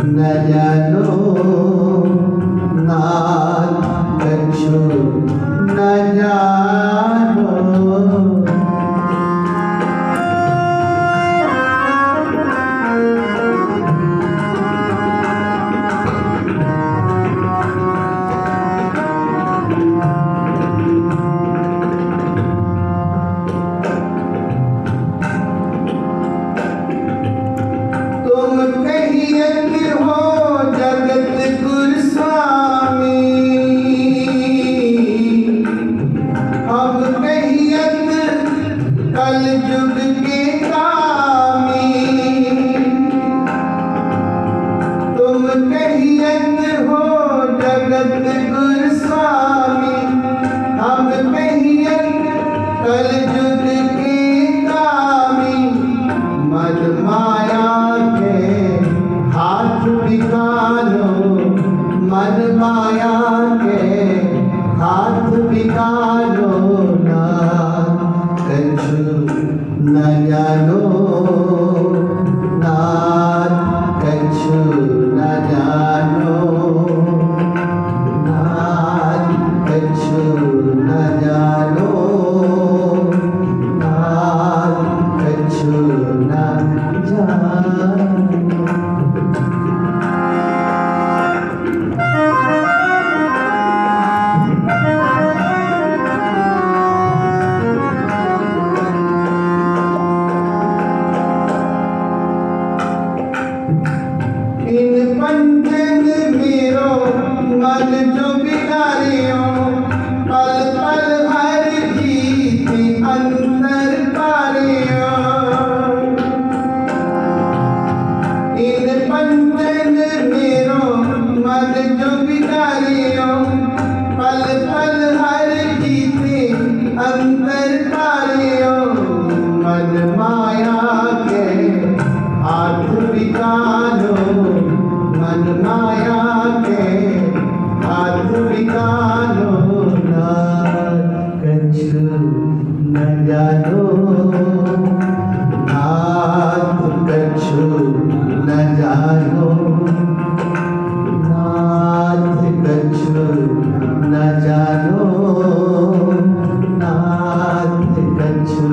न जानो न जानो, नाथ कछु न जानो, नाथ कछु न जानो, नाथ कछु न जानो। इन पंचन मेरो मन जो बिगाड़ियो, पल पल हर जीत अंतर पारियो। इन पंचन मेरो मन जो बिगाड़ियो, पल पल हर जीत अंतर पारियो। मन माया के हाथ बिगाड़ो, मन माया के हाथ बिगाड़ो, नाथ कछु न जानो, नाथ कछु न जानो, नाथ कछु न जानो, नाथ कछु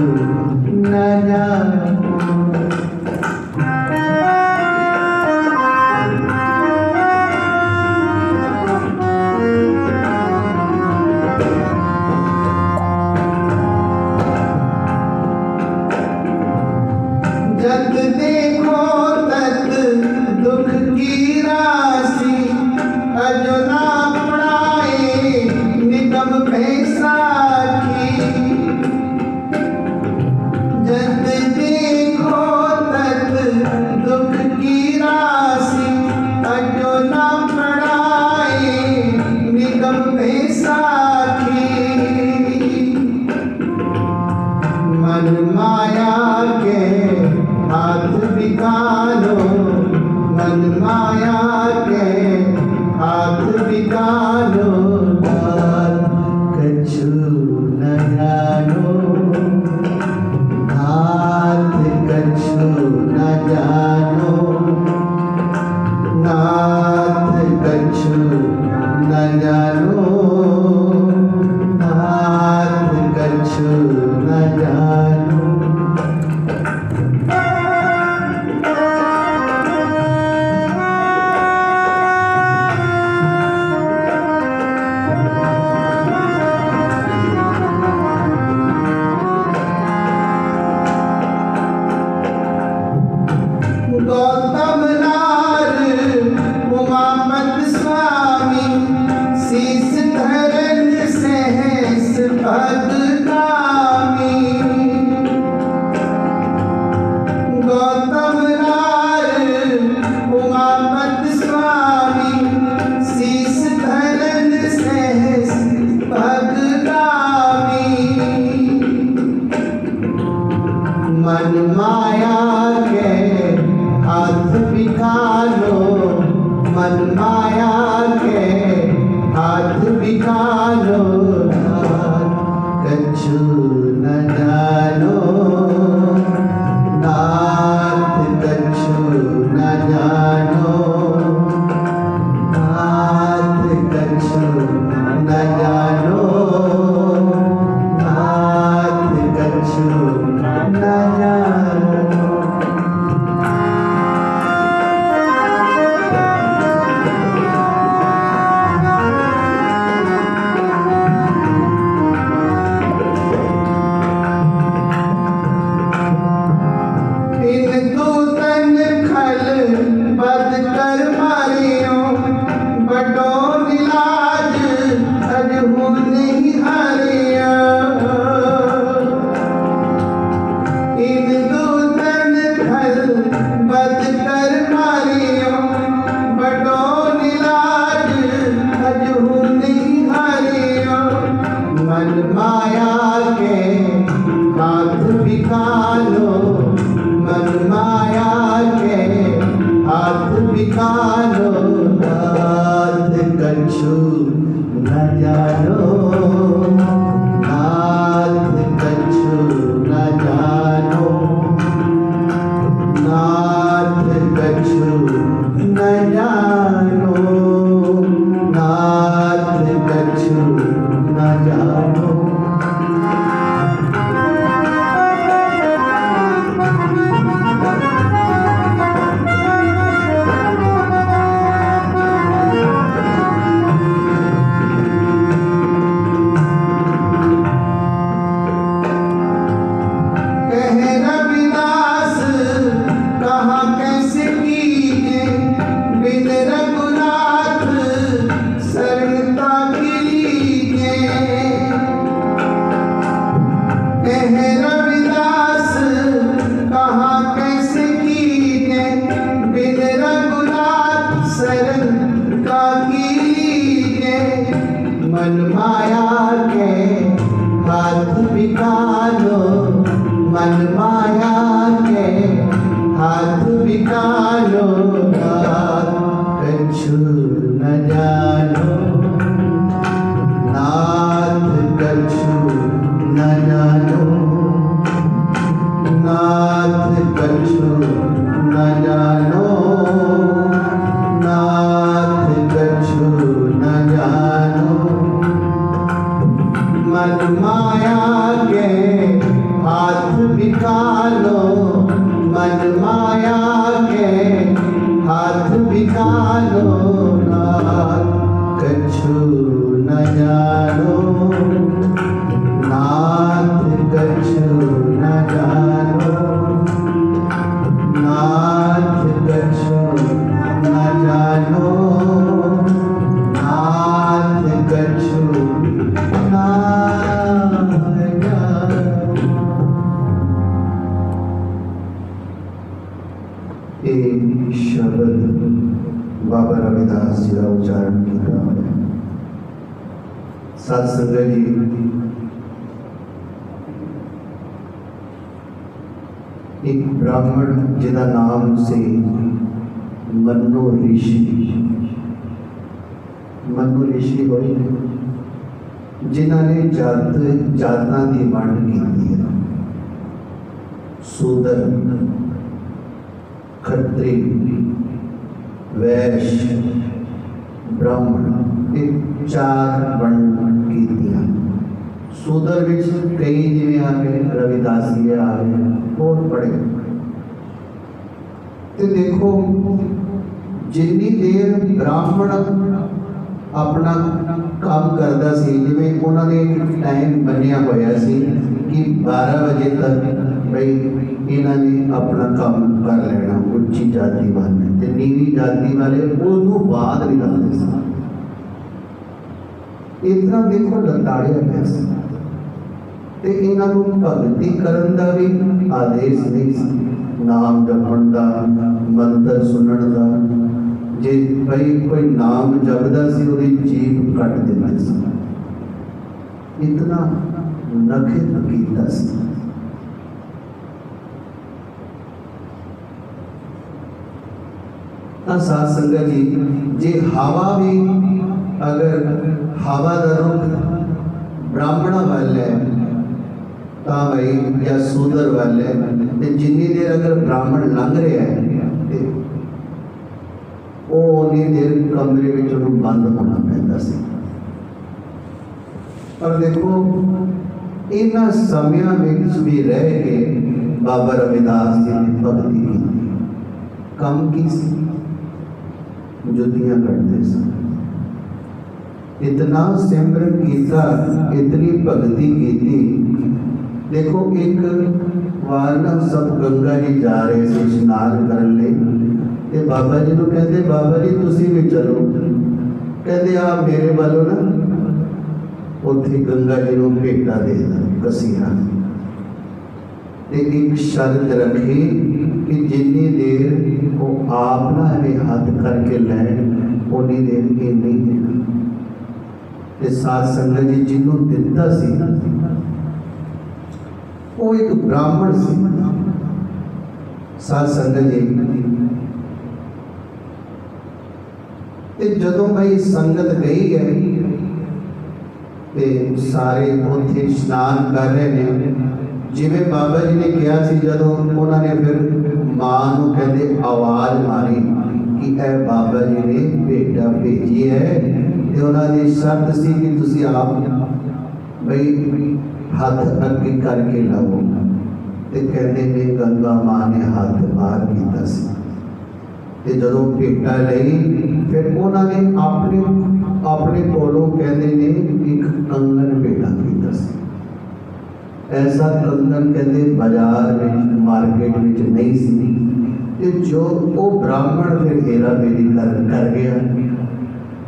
न जानो। जब देखो तब दुख की राशि, अजो ना पड़ाए निगम बैसाखी। जब देखो तब दुख की राशि, अजो ना पड़ाए निगम बैसाखी। मन माया के हाथ बिगाड़ो, मन माया के हाथ बिगाड़ो, नाथ कछु न जानो, नाथ कछु न जानो, नाथ कछु न जानो, नाथ कछु न जानो। गौतम नार उमापत स्वामी, शीस धरन सहस पदगामी। गौतम नार उमापत स्वामी, शीस धरन सहस पदगामी। मन माया के हाथ बिगाड़ो, मन माया के हाथ बिगाड़ो, नाथ कछु न जानो, नाथ कछु न जानो, नाथ कछु न जानो, नाथ कछु न जानो। बद कर मारियो, बड़ो निलाज अजहू नहीं हारिया। इन दूतन खल बद कर मारियो, बड़ो निलाज अजहू नहीं हारियो। मन माया के हाथ बिगाड़ो, मन माया के हाथ बिगाड़ो, नाथ कछु न जानो, नाथ कछु न जानो। मन माया के हाथ बिकालो नाथ कछु न जानो नाथ कछु न जानो नाथ कछु न जानो नाथ कछु न जानो मन माया के हाथ बिकालो मन माया के हाथ बिकालो नाथ कछु न जानो नाथ कछु न जानो नाथ कछु न जानो नाथ कछु न जानो। एक शब्द बाबा रविदास जी का उच्चारण किया है। साध संगत जी, एक ब्राह्मण जिदा नाम से मनु ऋषि होए जिन्होंने जातां की वंड की है। शूद्र खत्री वैश्य ब्राह्मण एक चार वंड की। शूद्र विच कई जिवें आ गए, रविदासी आ गए, बहुत बड़े। तो देखो जिन्नी देर ब्राह्मण अपना काम करता सी, जिवें उन्होंने एक टाइम बनिया होया सी कि 12 बजे तक भाई इन्होंने अपना काम कर लेना। उच्ची जाति वाले ते नीवी जाति वाले उदों बाद नहीं लाते सी। इतना देखो लताड़िया पैसा ते इन्हों भगती करन दा भी आदेश नहीं सी। नाम जपण दा मंत्र सुनण दा जे भाई कोई नाम जपदा सी उहदी जीभ कट दिंदे सी। इतना नखित कीता सी। साध संगत जी, जे हवा भी अगर हवा का रुख ब्राह्मण वाल है तो भाई या शूद्र वाल है, तो जिन्नी देर अगर ब्राह्मण लंघ रहा है तो उन्नी देर कमरे में बंद होना पैंदा सी। पर देखो इन्हां समयां विच भी रह के बाबा रविदास जी ने भगती की। कम की सी, जुतियां कटते सन। इतना सिमरन किया, इतनी भगती की। देखो एक बार ना सब गंगा जी जा रहे थे स्नान करने, ते बाबा जी को कहते बाबा जी तुसी भी चलो। कहते आप मेरे वालों ना उत्थे गंगा जी को भेटा दे कसिया। एक शर्त रखी कि जिन्नी देर वो आप ना हाथ करके लैन उन्नी देर के नहीं देना। साध संगत जी जिन्हों दिता सी वो एक ब्राह्मण सी। साध संगत जी जदों भाई संगत गई है ते सारे उत्थे स्नान कर रहे हैं। जिवें बाबा जी ने कहा सी, जदों उन्होंने फिर मां नूं कहते आवाज़ मारी कि ए बाबा जी ने भेटा भेजी है, तो उन्होंने शर्त सी कि तुसी आप भाई हाथ अगे करके लाओ। तो कहते ने गंगा मां ने हाथ बाहर किया सी। ते जदों भेटा लई फिर उन्होंने अपने कोलों कहते ने एक कंगन भेटा किया सी। ऐसा कंगन कहते बाजार में मार्केट में नहीं सी। जो वो ब्राह्मण फिर हेरा फेरी कर गया,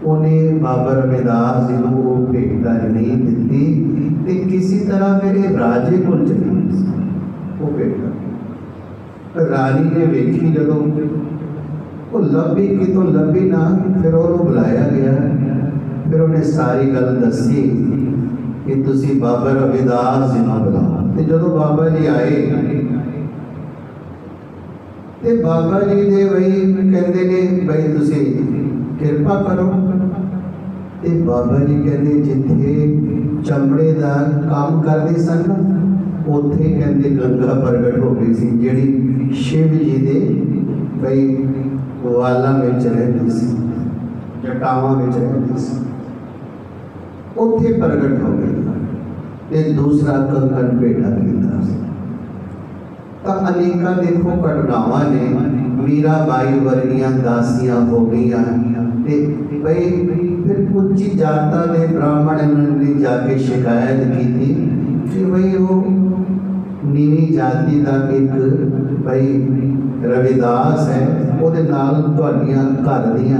उन्हें बाबा रविदास जी को वो भेंट नहीं दी। किसी तरह मेरे राजे को चली वो भेंट। रानी ने वेखी जदों वो लभी कि तो लभी ना, फिर उन्होंने बुलाया गया। फिर उन्हें सारी गल दसी कि तुसी बाबा रविदास जी को बुलाओ। ਤੇ ਜਦੋਂ ਬਾਬਾ ਜੀ ਆਏ ਤੇ ਬਾਬਾ ਜੀ ਦੇ ਬਈ ਕਹਿੰਦੇ ਨੇ ਬਈ ਤੁਸੀਂ ਕਿਰਪਾ ਕਰੋ। ਤੇ ਬਾਬਾ ਜੀ ਕਹਿੰਦੇ ਜਿੱਥੇ ਚਮੜੇ ਦਾ ਕੰਮ ਕਰਦੇ ਸਨ ਉੱਥੇ ਕਹਿੰਦੇ ਗੰਗਾ ਪ੍ਰਗਟ ਹੋ ਗਈ ਸੀ, ਜਿਹੜੀ ਸ਼ਿਵ ਜੀ ਦੇ ਬਈ ਵਾਲਾਂ ਵਿੱਚ ਰਹਿੰਦੀ ਸੀ, ਜਟਾਵਾਂ ਵਿੱਚ ਰਹਿੰਦੀ ਸੀ, ਉੱਥੇ ਪ੍ਰਗਟ ਹੋ ਗਈ। ਤੇ ਦੂਸਰਾ ਕੰਗਣ ਭੇਟਾ ਕੀਤਾ ਸੀ। ਤਾਂ ਅਨੇਕਾਂ ਦੇਖੋ ਘਟਨਾਵਾਂ ਨੇ, ਮੀਰਾਬਾਈ ਵਰਗੀਆਂ ਦਾਸੀਆਂ ਹੋ ਗਈਆਂ ਤੇ ਬਈ ਫਿਰ ਉੱਚੀ ਜਾਤਾਂ ਦੇ ਬ੍ਰਾਹਮਣ ਨੇ ਜਾ ਕੇ ਸ਼ਿਕਾਇਤ ਕੀਤੀ ਕਿ ਬਈ ਉਹ ਨੀਵੀਂ ਜਾਤੀ ਦਾ ਇੱਕ ਬਈ ਰਵਿਦਾਸ ਹੈ, ਉਹਦੇ ਨਾਲ ਤੁਹਾਡੀਆਂ ਘਰ ਦੀਆਂ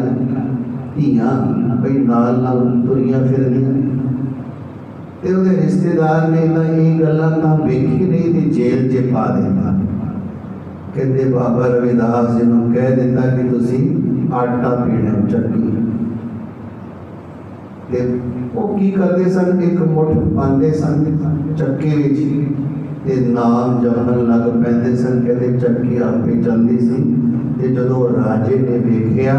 ਧੀਆਂ ਬਈ ਨਾਲ ਨਾਲ ਤੁਰੀਆਂ ਫਿਰਦੀਆਂ। ਤੇ ਉਹਦੇ ਰਿਸ਼ਤੇਦਾਰ ਨੇ ਤਾਂ ਇਹ ਗੱਲਾਂ ਤਾਂ ਵੇਖੀ ਨਹੀਂ ਤੇ ਜੇਲ੍ਹ 'ਚ ਪਾ ਦਿੱਤਾ। ਕਹਿੰਦੇ ਬਾਬਾ ਰਵਿਦਾਸ ਜੀ ਨੂੰ ਕਹਿ ਦਿੱਤਾ ਕਿ ਤੁਸੀਂ ਆਟਾ ਪੀਣਾ ਚੱਕੀ। ਤੇ ਉਹ ਕੀ ਕਰਦੇ ਸਨ, ਇੱਕ ਮੁੱਠ ਪਾਉਂਦੇ ਸਨ ਚੱਕੇ ਵਿੱਚ ਤੇ ਨਾਮ ਜਪਣ ਲੱਗ ਪੈਂਦੇ ਸਨ। ਕਹਿੰਦੇ ਚੱਕੀ ਆਪੇ ਚੱਲਦੀ ਸੀ। ਤੇ ਜਦੋਂ ਰਾਜੇ ਨੇ ਵੇਖਿਆ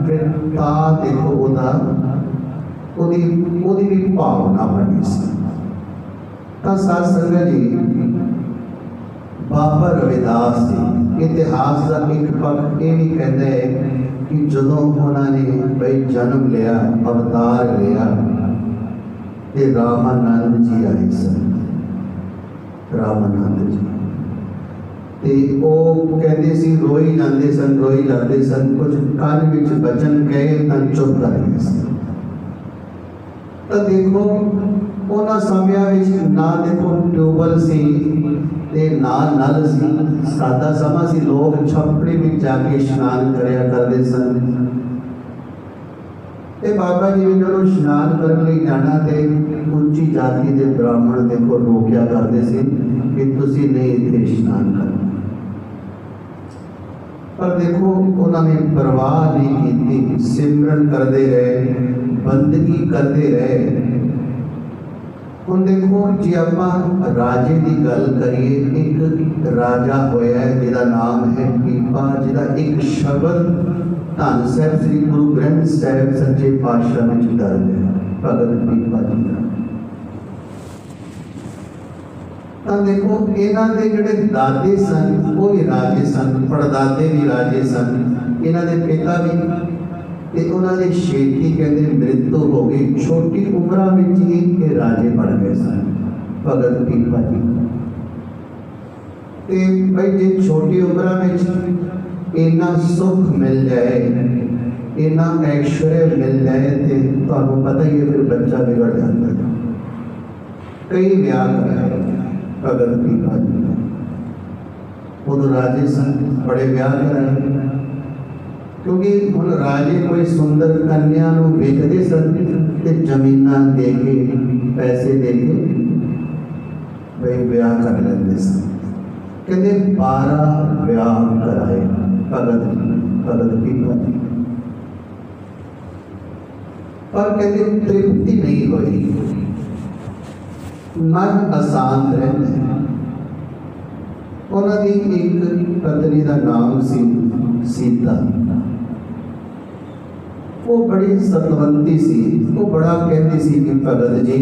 ਫਿਰ ਤਾਂ ਦੇਖੋ ਉਹਦੀ ਵੀ ਭਾਵਨਾ ਬਣੀ ਸੀ। ਤਾਂ ਸਾਧ ਸੰਗਤ ਜੀ, ਬਾਬਾ ਰਵਿਦਾਸ ਜੀ ਇਤਿਹਾਸ ਦਾ ਇੱਕ ਪੱਖ ਇਹ ਵੀ ਕਹਿੰਦਾ ਹੈ ਕਿ ਜਦੋਂ ਉਹਨਾਂ ਨੇ ਬਈ ਜਨਮ ਲਿਆ, ਅਵਤਾਰ ਲਿਆ ਤੇ ਰਾਮਾਨੰਦ ਜੀ ਆਏ ਸਨ। ਰਾਮਾਨੰਦ ਜੀ ਤੇ ਉਹ ਕਹਿੰਦੇ ਸੀ ਰੋਈ ਜਾਂਦੇ ਸਨ, ਰੋਈ ਜਾਂਦੇ ਸਨ, ਕੁਝ ਕੰਨ ਵਿੱਚ ਬਚਨ ਕਹੇ ਤਾਂ ਚੁੱਪ ਕਰ ਗਏ ਸਨ। ਤਾਂ ਦੇਖੋ ਉਹਨਾਂ ਸਮਿਆਂ ਵਿੱਚ ਨਾ ਦੇਖੋ ਟਿਊਬਲ ਸੀ ਤੇ ਨਾ ਨਲ ਸੀ, ਸਾਦਾ ਸਮਾਂ ਸੀ। ਲੋਕ ਛੱਪੜੇ ਵਿੱਚ ਜਾ ਕੇ ਇਸ਼ਨਾਨ ਕਰਿਆ ਕਰਦੇ ਸਨ। ਤੇ ਬਾਬਾ ਜੀ ਨੇ ਜਦੋਂ ਇਸ਼ਨਾਨ ਕਰਨ ਲਈ ਜਾਣਾ ਤੇ ਉੱਚੀ ਜਾਤੀ ਦੇ ਬ੍ਰਾਹਮਣ ਦੇਖੋ ਰੋਕਿਆ ਕਰਦੇ ਸੀ ਕਿ ਤੁਸੀਂ ਨਹੀਂ ਇੱਥੇ ਇਸ਼ਨਾਨ ਕਰਨਾ। ਪਰ ਦੇਖੋ ਉਹਨਾਂ ਨੇ ਪਰਵਾਹ ਨਹੀਂ ਕੀਤੀ, ਸਿਮਰਨ ਕਰਦੇ ਰਹੇ, ਬੰਦਗੀ ਕਰਦੇ ਰਹੇ। ਹੁਣ ਦੇਖੋ ਜੇ ਆਪਾਂ ਰਾਜੇ ਦੀ ਗੱਲ ਕਰੀਏ, ਇੱਕ ਰਾਜਾ ਹੋਇਆ ਜਿਹਦਾ ਨਾਮ ਹੈ ਪੀਪਾ, ਜਿਹਦਾ ਇੱਕ ਸ਼ਬਦ ਧੰਨ ਸਾਹਿਬ ਸ੍ਰੀ ਗੁਰੂ ਗ੍ਰੰਥ ਸਾਹਿਬ ਸੱਚੇ ਪਾਤਸ਼ਾਹ ਵਿੱਚ ਦਰਜ ਹੈ, ਭਗਤ ਪੀਪਾ ਜੀ ਦਾ। ਤਾਂ ਦੇਖੋ ਇਹਨਾਂ ਦੇ ਜਿਹੜੇ ਦਾਦੇ ਸਨ ਉਹ ਵੀ ਰਾਜੇ ਸਨ, ਪੜਦਾਦੇ ਵੀ ਰਾਜੇ ਸਨ, ਇਹਨਾਂ ਦੇ ਪਿਤਾ ਵੀ। ਤੇ ਉਹਨਾਂ ਦੇ ਛੇਤੀ ਕਹਿੰਦੇ ਮ੍ਰਿਤੂ ਹੋ ਗਈ, ਛੋਟੀ ਉਮਰਾਂ ਵਿੱਚ ਹੀ ਇਹ ਰਾਜੇ ਬਣ ਗਏ ਸਨ, ਭਗਤ ਪੀਪਾ ਜੀ। ਤੇ ਬਈ ਜੇ ਛੋਟੀ ਉਮਰਾਂ ਵਿੱਚ ਇੰਨਾ ਸੁੱਖ ਮਿਲ ਜਾਏ, ਇੰਨਾ ਐਸ਼ਵਰਯ ਮਿਲ ਜਾਏ ਤੇ ਤੁਹਾਨੂੰ ਪਤਾ ਹੀ ਹੈ ਫਿਰ ਬੱਚਾ ਵਿਗੜ ਜਾਂਦਾ ਹੈ। ਕਈ ਵਿਆਹ ਕਰਾਏ ਭਗਤ ਪੀਪਾ ਜੀ ਨੇ, ਉਦੋਂ ਰਾਜੇ ਸਨ, ਬੜੇ ਵਿਆਹ ਕਰਾਏ। क्योंकि हम राजे कोई सुंदर कन्या वेखते सन ते जमीना दे के पैसे दे के भाई ब्याह कर लेते सन। कहते 12 ब्याह कराए भगत पीपा जी, पर कहते तृप्ति नहीं हुई, मन अशांत रहते। उन्होंने एक पत्नी का नाम सी सीता। वो बड़ी सतवंती सी, वो बड़ा कहती सी कि भगत जी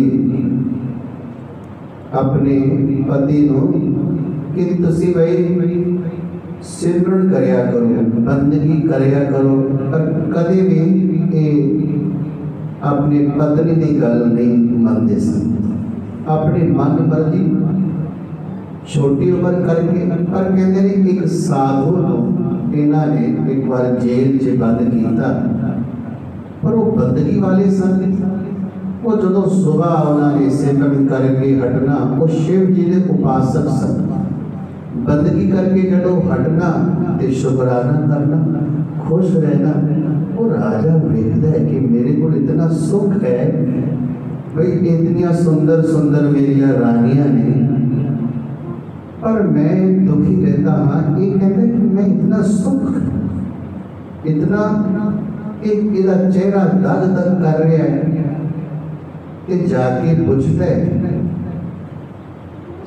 अपने पति नूं कि तुसी भाई सिमरन करया करो, बंदगी करया करो, पर कदे भी अपनी पत्नी की गल नहीं मनते सन, अपनी मन मर्जी छोटी उम्र करके। पर कहते हैं एक साधु इन्हों ने एक बार जेल च बंद किया, पर वो बंदगी वाले सन। वो जो सुबह उन्होंने सिमरन करके हटना, वो शिव जी के उपासक सन। बंदगी करके जो हटना तो शुकराना करना, खुश रहना। वो राजा देखता है कि मेरे को इतना सुख है, भाई इतनिया सुंदर सुंदर मेरिया रानियां ने, पर मैं दुखी रहता हाँ। ये कहते कि मैं इतना सुख, इतना एक इदा चेहरा दग दग कर रहा है कि जाके पूछता है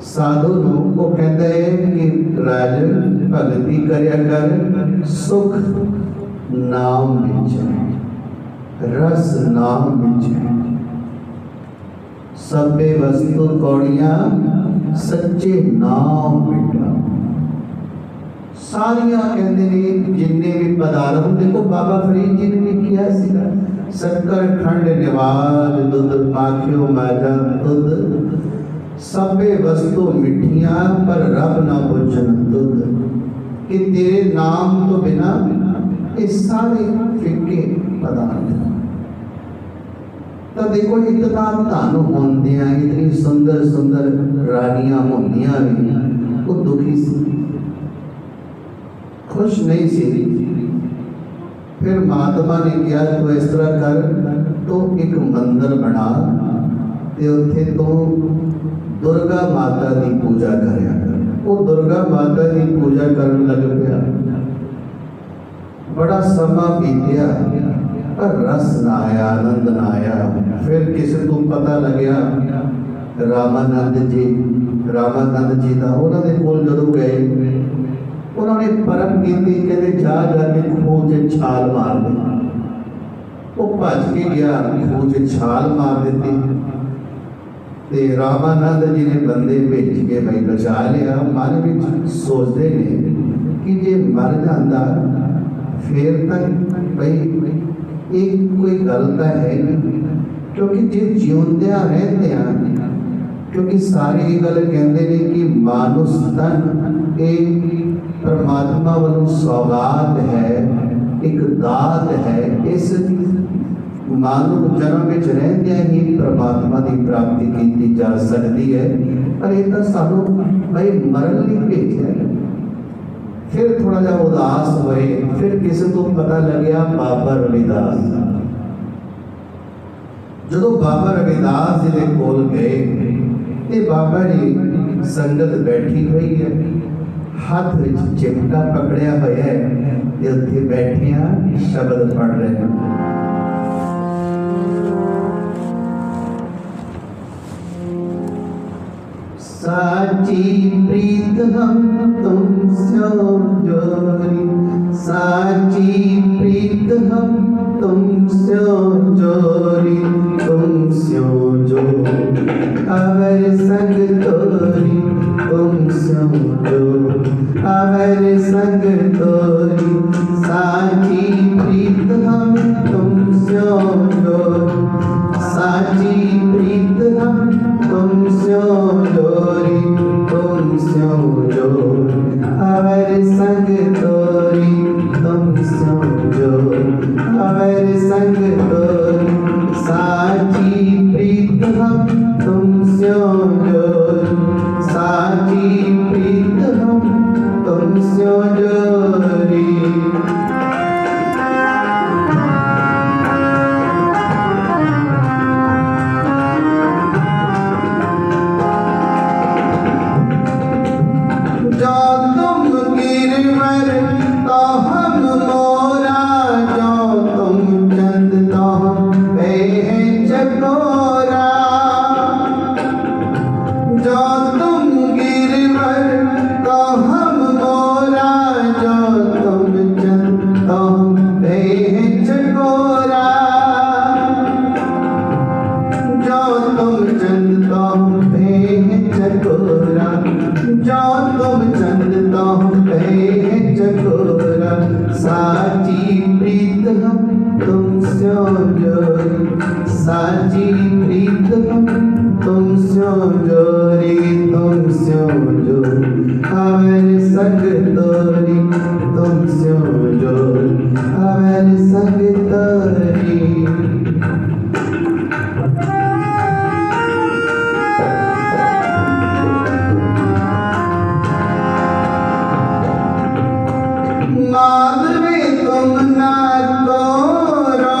साधु नूं वो कहता है कि राजन भगती करया कर सुख नाम विच रस नाम विच सबे वस्तु कौड़ियां सच्चे नाम बेटा सारिया कहते हैं जिन्ने भी पदार्थ देखो बाबा फरीद जी ने भी किया सीगा शक्कर खंड निवाज दुध पाखियो मैदा दुध सबे वस्तु मिठियां पर रब ना बुझन दुध कि तेरे नाम तो बिना ये सारे फिक्के पदार्थ तो देखो इतना धन होंदियां इतनी सुंदर सुंदर रानियां होंदियां भी वो दुखी सी खुश नहीं सी। फिर महात्मा ने कहा तो इस तरह कर तो एक मंदिर बना ते उत्थे तो दुर्गा माता की पूजा करया कर। वो दुर्गा माता की पूजा करन लग पिया बड़ा समा बीतिया पर रस ना आया आनंद ना आया। फिर किसी को पता लग्या रामानंद जी का उन्होंने कोल जदों गए उन्होंने परम कीती कहते जा जाके खूह च छाल मार दी। वो भज के गया खूह च छाल मार दी ते रामानंद जी ने बंदे भेज के भाई बचा लिया। मन में सोचते ने कि जे मर जाता फिर तक भाई एक कोई गल तो है नहीं क्योंकि जे जिउंदिया रहते हैं क्योंकि सारे ये गल कहते हैं कि मानुष तन एक परमात्मा वालों सौगात है एक दात है। इस मानव जन्म में रहंदिया ही परमात्मा की प्राप्ति की जा सकती है पर ये तो सानू भाई मरन नहीं भेजा। फिर थोड़ा जा उदास हुए फिर किसी को पता लग्या बाबा रविदास जो बाबा रविदास जी के कोल गए ते बाबा जी संगत बैठी हुई है हाथ में चिमटा पकड़िया हुआ है ते उत्थे बैठिया शब्द पढ़ रहे हैं। साची प्रीत हम तुमसे जोरी साची प्रीत हम तुमसे जोरी तुमसे जो अवर संग तोरी तुमसे जो अवर संग तोरी साची प्रीत हम तुमसे जो साची प्रीत हम तुमसे जोरी तुमसे जो अवर संग तोरी तुमसे जो अवर संग तोरी साची प्रीत हम तुमसे जोरी साची प्रीत हम तुमसे जोरी। साची प्रीत हम तुमसे जोरी साची प्रीत हम तुमसे जोरी तुमसे जो अवर संग तोरी तुमसे जो अवर संग तोरी। माधवी तुम ना तोरो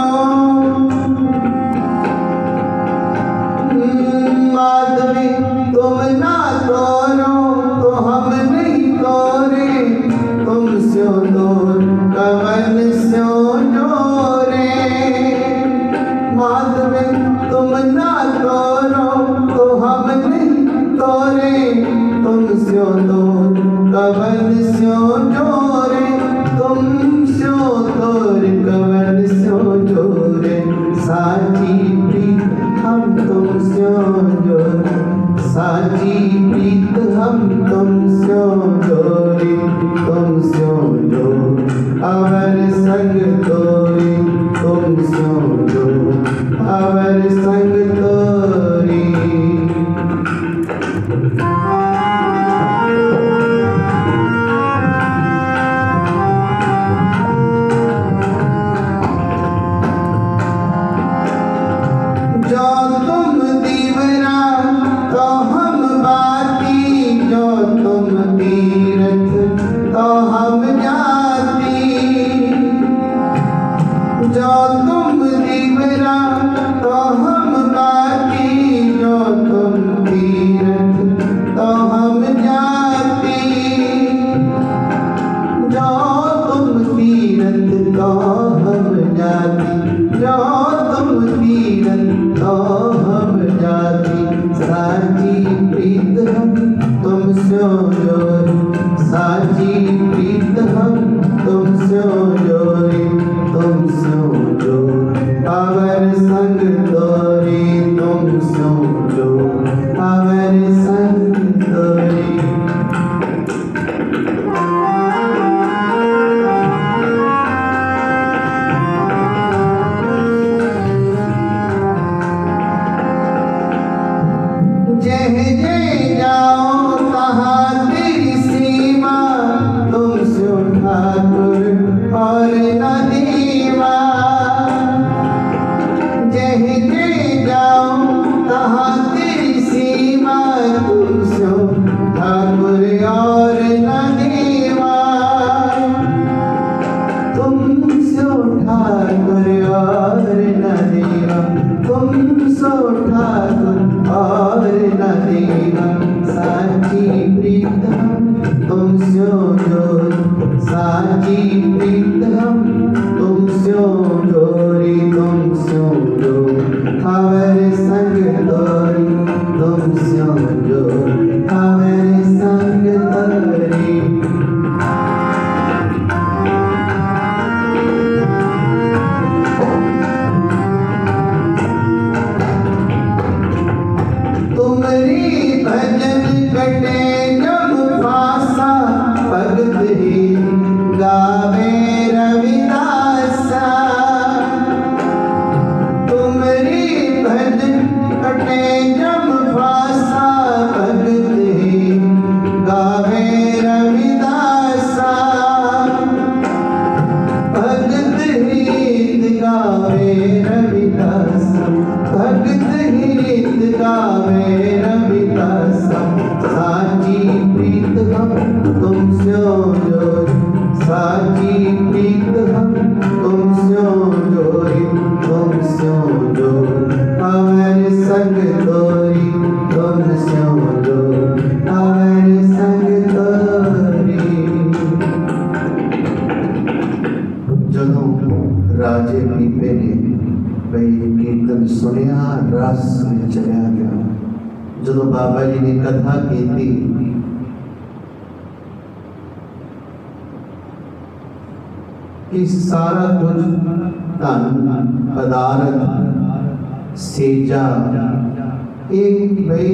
माधवी तुम ना तोरो तो हम नहीं तोरे तुमसे तो कवन से जो जो साची प्रीत हम तुम स्यो जोरी तुम स्यो जो हमारे संग तोरी तुम स्यो जो हमारे संग तोरी। तुम्हारी भजन कटे जब फासा भगत ही गावे रविदासा। तुम्हारी भजन कटे जब फासा भगत ही गावे रविदासा। भगत ही गावे रविदासा भगत ही गावे रविदासा। साची प्रीत हम तुम स्यो जोरी साची प्रीत हम तुम स्यो जोरी तुम स्यो जोरी हमारे संग तोरी तुम स्यो जोरी हमारे संग तोरी। जदों राजे पीपे ने भाई कीर्तन सुनिया रस में चलिया गया। जो बाबा जी ने कथा की थी कि सारा कुछ धन पदार्थ सेजा एक भाई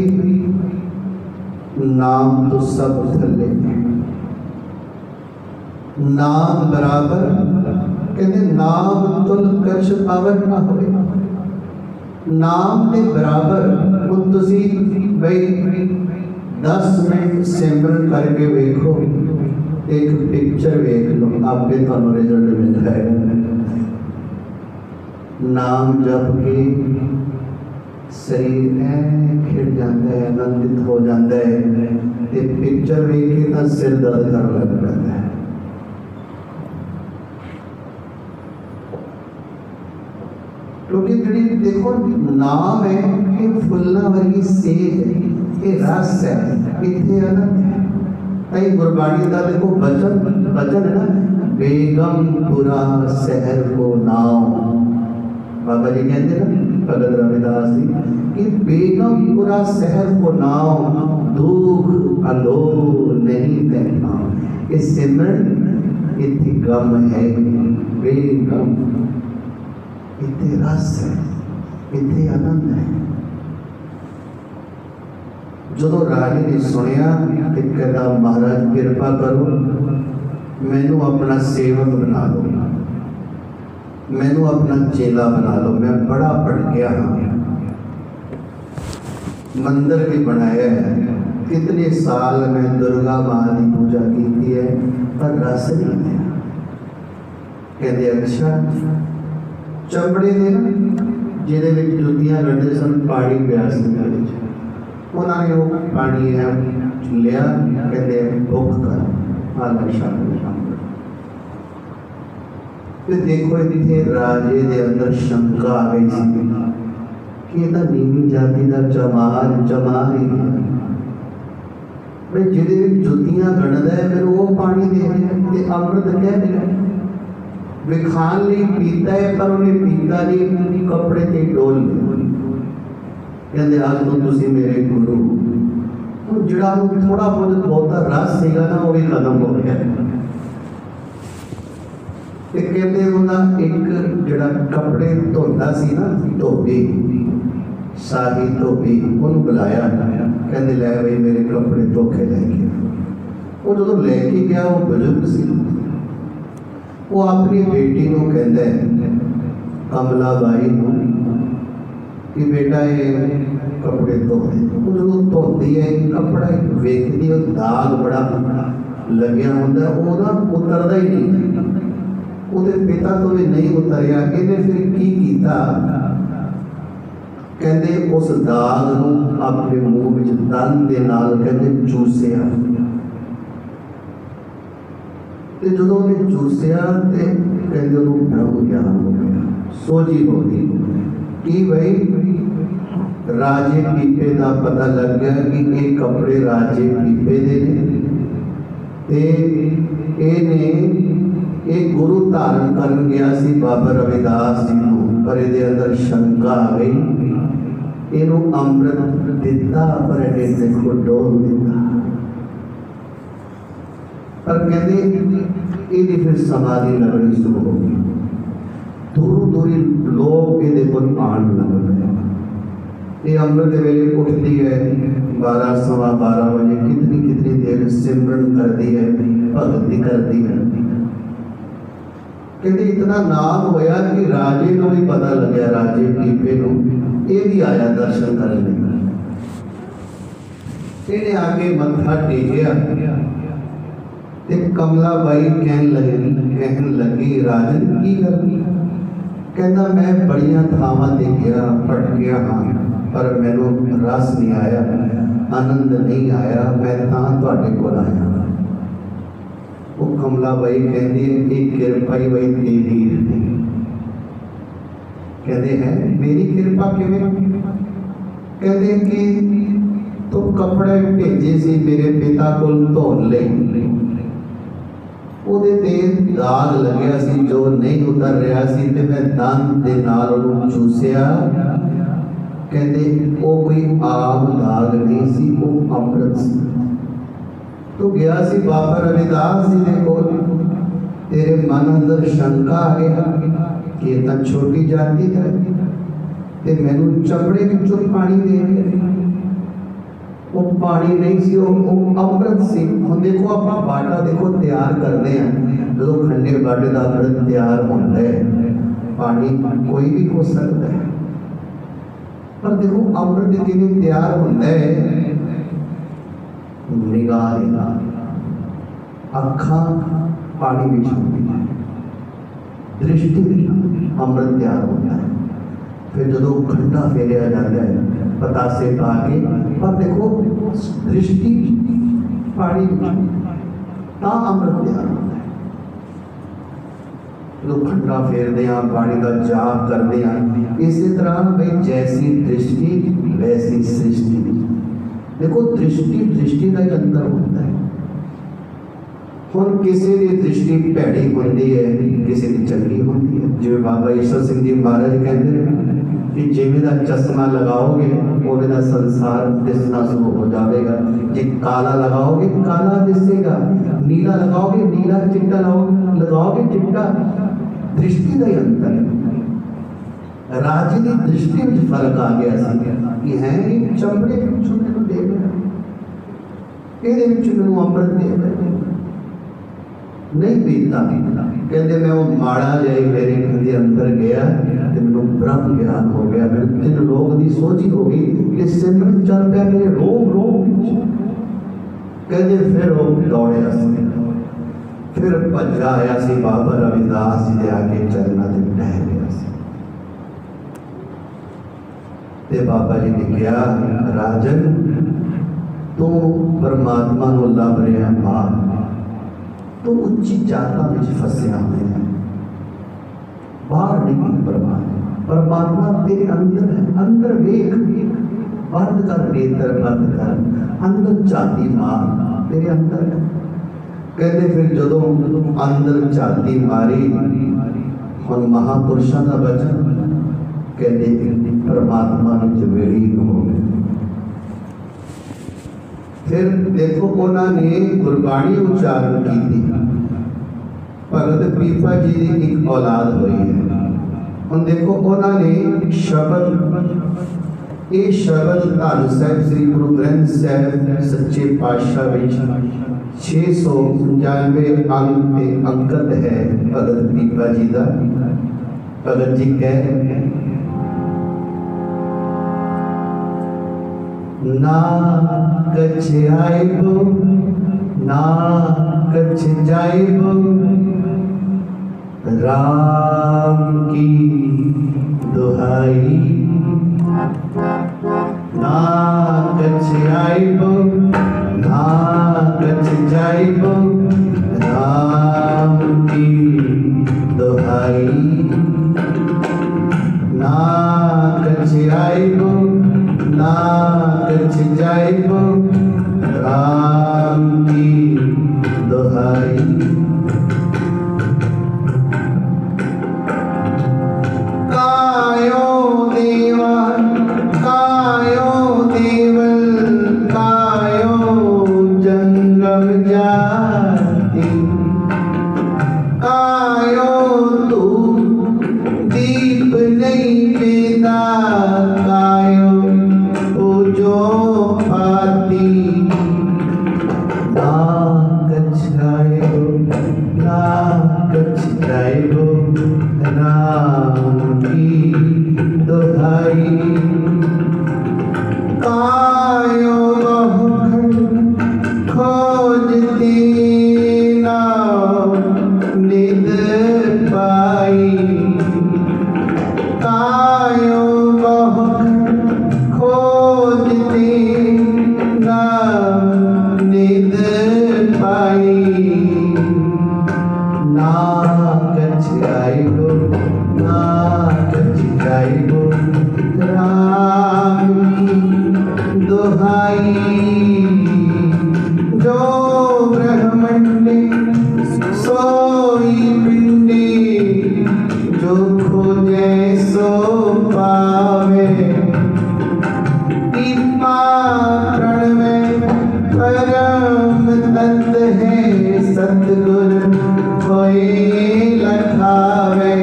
नाम तो सब थले नाम बराबर कहते नाम तुल कछ पावन ना होए। नाम के बराबर वो तुसी भाई 10 मिनट सिमरन करके देखो एक पिक्चर देख लो आपके तो रिजल्ट मिल जाएगा। नाम जप के शरीर खिड़ जाता है आनंदित हो जाता है। एक पिक्चर देख के तो सिर दर्द करने लग जाता है। क्योंकि जी देखो नाम है ये फुल्ला वर्गी सेज है ये रस है इतने आनंद है। कई गुरबाणी का देखो वचन है ना बेगमपुरा शहर को नाम। बाबा जी कहते ना भगत रविदास जी कि बेगमपुरा शहर को नाम दुख अलो नहीं कहना। इस सिमरन इतनी गम है बेगम इतने रस है इतने आनंद है। जो राजे ने सुनिया तो कहता महाराज कृपा करो मैनू अपना सेवक बना लो मैनू अपना चेला बना लो। मैं बड़ा पढ़ गया हाँ मंदिर भी बनाया है कितने साल में दुर्गा माँ की पूजा की है पर रस नहीं है। कहते अच्छा चमड़े ने जिहदे विच जुत्तियां गढ़दे सन पानी पिया सी उन्होंने वो पानी है लिया कहते भुख कर आला शाम। देखो इतने राजे दे अंदर शंका आ गई सी कि ये नीवी जाति का जमाल ही भाई जिहदे विच जुत्तियां गढ़दा है फिर वो पानी दे अमृत कह दिया वे खान ली पीता है पर उन्हें पीता नहीं कपड़े ते डोल कहते आज तो तुसी मेरे गुरु तो जड़ा थोड़ा बहुता रस सीगा ना वो भी खत्म हो गया। कहते एक जड़ा कपड़े धोता सी ना धोबी शाही धोबी उन्होंने बुलाया कहते लै बई मेरे कपड़े धोखे लैके। वो जो लैके गया वो बुजुर्ग सी वो अपनी बेटी को कहता है कमला बाई कि बेटा ये कपड़े धो दे। जो धोती है कपड़ा वेखती है दाग बड़ा लग्या होंगे वो ना उतरता ही नहीं। वो पिता तो भी नहीं उतरिया इन्हें फिर की कीता कहते उस दाग नूं अपने मुंह में दंद के नाल कहते चूसिया जो उन्हें चूसिया तो कहते ब्रह्म ज्ञान हो गया सोझी हो गई कि भाई राजे पीपे का पता लग गया कि ये कपड़े राजे पीपे दे ने ते इहने एक गुरु धारण कर गया सी बाबा रविदास जी को, पर इहदे अंदर शंका आ गई। इनू अमृत दिता पर इहने देखो डोल दिता, पर कहते इहदी फिर समाधि लगनी शुरू हो गई। दूर दूरी लोग ये कोल आन लग गए। ये अमृत वेले उठती है 12 सवा 12 बजे, कितनी कितनी देर सिमरन करती है, भगती करती है। कहते इतना नाम होया कि राजे को भी पता लग गया, राजे पीपे को ये भी आया दर्शन करने। इन्हें आके मत्था टेकिया ते कमला बाई कहन लगी राजन की गल? कहता मैं बड़िया थावां ते गया, भटकिया हाँ, पर मैनू रस नहीं आया, आनंद नहीं आया, मैं तां तुहाडे कोल आया। वो कमला बाई कहती एक कृपा ही बई तेरी थी। कहते हैं मेरी कृपा किवें? कहते कि तो कपड़े भेजे सी मेरे पिता कोल धोन लई, ਉਹਦੇ ਤੇ ਦਾਗ ਲੱਗਿਆ ਸੀ जो नहीं उतर रहा सी, ते मैं दंद दे नाल ਉਹਨੂੰ ਚੂਸਿਆ। कहते वो कोई आम दाग नहीं सी, वो अमृत सी। तो गया सी बाबा रविदास जी दे कोल, तेरे मन अंदर शंका आ गया कि ये तो छोटी जाति है ते मैनू चमड़े विचों पानी दे गया। वो पानी नहीं सी, वो अमृत सी। हम देखो अपना बाटा देखो तैयार करते हैं, जो खंडे बाटे का अमृत तैयार होता है, पानी कोई भी हो सकता है, पर देखो अमृत किवें तैयार होता है? निगाह अखा पानी विच होती है, दृष्टि अमृत तैयार होता है। फिर जो घंटा फेरिया जाता है पतासे पा के, पर देखो दृष्टि पानी ता अमृत तैयार होता है। जो घंटा फेरते हैं, पानी का जाप करते हैं, इसी तरह भाई जैसी दृष्टि वैसी सृष्टि। देखो दृष्टि का ही अंतर होता है। हुण किसी की दृष्टि भैड़ी होती है, किसी की चंगी होती है। जिवें बाबा ईश्वर सिंह जी महाराज कहते हैं कि जिवें दा चश्मा लगाओगे उवें दा संसार दिसना शुरू हो जाएगा। जे काला लगाओगे काला दिसेगा, नीला लगाओगे नीला, चिट्टा लगाओगे चिट्टा। दृष्टि का ही अंतर है। राजे की दृष्टि में फर्क आ गया कि है चमड़े मैनू दे गया, ये मैनू अमृत दे गया, नहीं पीता। कहते मैं वो माड़ा जाए मेरे घर अंदर गया तो मैनू ब्रह्म ज्ञान हो गया, मेरे 3 लोग की सोची हो गई कि सिमरन चल पाया मेरे रोम रोम। कहते फिर वो दौड़िया, फिर भजा आया सी बाबा रविदास जी के आके चरना से टह गया ते बाबा जी ने कहा राजन तू परमात्मा को लभ रहा मां, तो उच्ची जाता में फसिया हुआ है, बाहर नहीं। परमात्मा तेरे अंदर है, अंदर वेख, बंद कर नेत्र, बंद कर, अंदर जाति मार तेरे अंदर है। कहते फिर जो अंदर जाति मारी, हम महापुरुषों का वचन कहते परमात्मा ने जवेड़ी हो गए। फिर देखो उन्होंने गुरबाणी उच्चारण की थी। भगत पीपा जी की एक औलाद हुई है। हम देखो उन्होंने शब्द, ये शब्द धन साहिब श्री गुरु ग्रंथ साहिब सच्चे पातशाह विच 695 अंकत है भगत पीपा जी का। भगत जी कह रहे हैं ना कछ आइब ना कछ जाइब, राम की दुहाई। ना कछ आइब ना कछ जाइब, राम की दुहाई। ना कछ आइब ना कछ जाइब, राम की दुहाई। भांति कायो तू दीप नहीं बेदा कायो पूजो भांति ना कछायो राम की दुहाई कायो खोजती ना निद पाई कायो खोजती ना निद पाई ना कछायो राम की दुहाई जो ब्रह्मंडे सोई पिंडे जो खोजे सो पावे पीपा प्रण में परम तत्व है सतगुरु कोई लखावे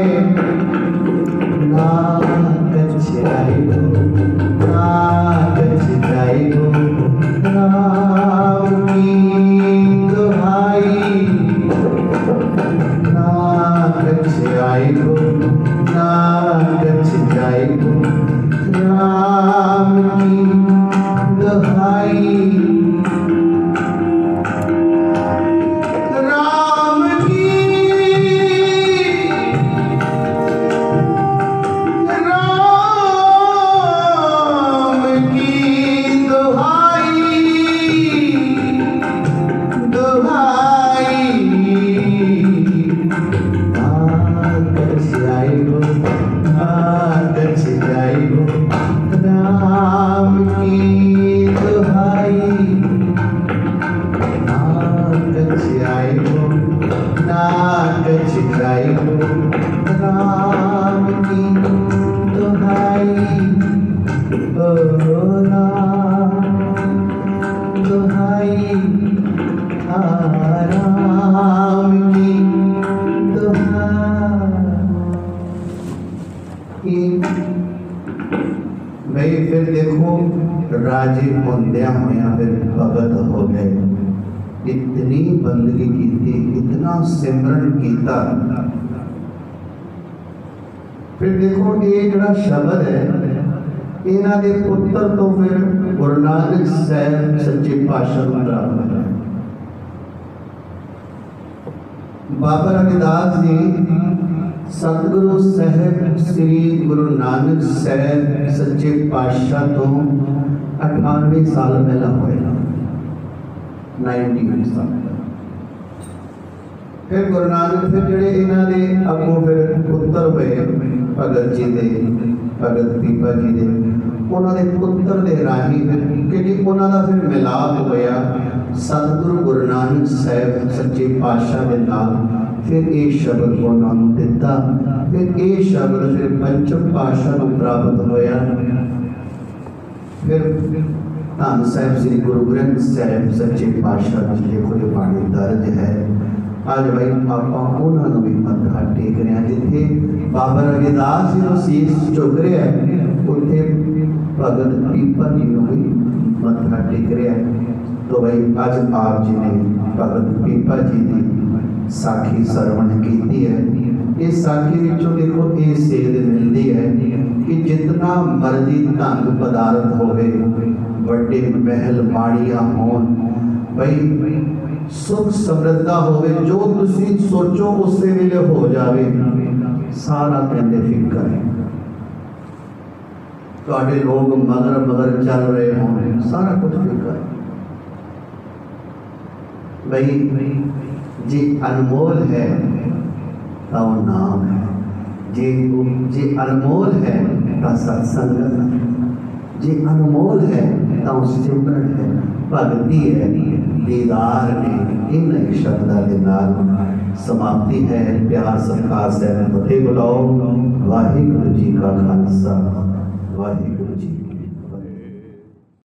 ना कछायो राम की दुहाई ना कछायो राम की दुहाई राम की दुहाई दुहाई राम की दुहाई। भाई फिर देखो राजी होंदिया होया फिर भगत हो गए, इतनी बंदगी की थी, इतना सिमरन किया। फिर देखो ये जड़ा शब्द है इन्हां दे पुत्र तो फिर गुरु नानक साहब सच्चे पातशाह नूं प्राप्त है। बाबा रविदास जी सतगुरु साहब श्री गुरु नानक साहब सच्चे पातशाह तो 98 साल पहला होया, 90 साल। फिर गुरु नानक फिर जेडे इन्हां दे अगों फिर पुत्र हुए भगत जी दे, भगत पीपा जी दे, उन्हां दे पुत्र दे राही फिर क्योंकि उन्हां दा फिर मिलाप होया सतगुरु गुरु नानक साहब सच्चे पातशाह दे नाल। फिर ये शब्द उन्होंने दिता, फिर ये शब्द फिर पंचम पातशाह नूं प्राप्त होया। फिर धन साहब श्री गुरु ग्रंथ साहब सच्चे पातशाह जी देखो जो बाणी दर्ज है। अज भाई आप उन्होंने भी मत्था टेक रहे हैं, जिथे बाबा रविदास जी को शीश झुक रहा है उत्थे भगत पीपा जी को भी मत्था टेक रहा है। तो भाई अज आप जी ने भगत पीपा जी की साखी सरवण की है। इस साखी विचों देखो ये सेध मिलती है कि जितना मर्जी धन पदार्थ होवे, बड़े महल माड़ियां होन, भाई सुख समृद्धा होवे, जो तुसी सोचो उस वेले हो जावे, सारा कहते फिक्र है। तुहाडे लोग मगर मगर चल रहे हों, सारा कुछ फिक्र है। भाई जी अनमोल है तो नाम है, जी अनमोल है तो सत्संग है, जी अनमोल है तो सिमरन है, भगती है, दीदार ने। इन शब्दों के नाल समाप्ति है। प्यार सत्कार से फतेह बुलाओ। वाहिगुरु जी का खालसा, वाहिगुरु जी।